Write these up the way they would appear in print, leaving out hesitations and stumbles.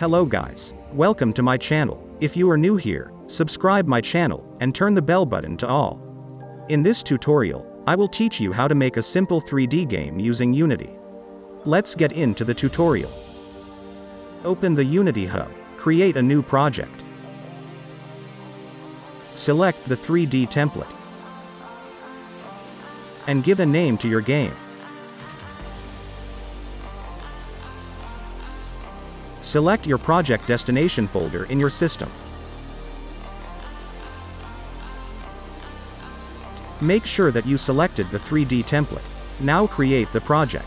Hello guys. Welcome to my channel. If you are new here, subscribe my channel and turn the bell button to all. In this tutorial, I will teach you how to make a simple 3D game using Unity. Let's get into the tutorial. Open the Unity Hub, create a new project. Select the 3D template and give a name to your game. Select your project destination folder in your system. Make sure that you selected the 3D template. Now create the project.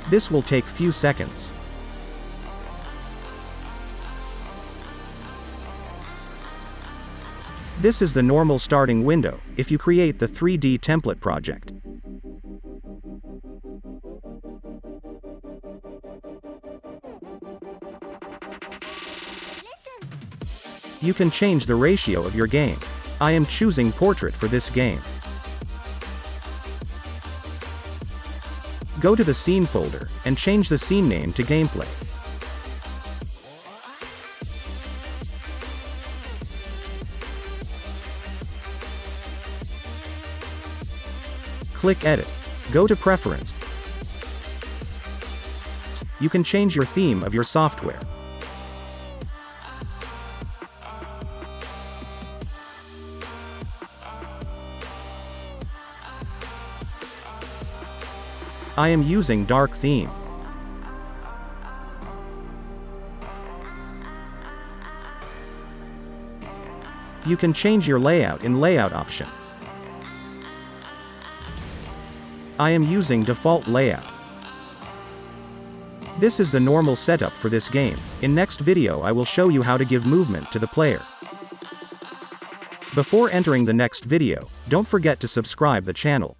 This will take few seconds. This is the normal starting window if you create the 3D template project. You can change the ratio of your game. I am choosing portrait for this game. Go to the scene folder and change the scene name to gameplay. Click Edit. Go to Preference. You can change your theme of your software. I am using dark theme. You can change your layout in Layout option. I am using default layout. This is the normal setup for this game. In next video I will show you how to give movement to the player. Before entering the next video, don't forget to subscribe the channel.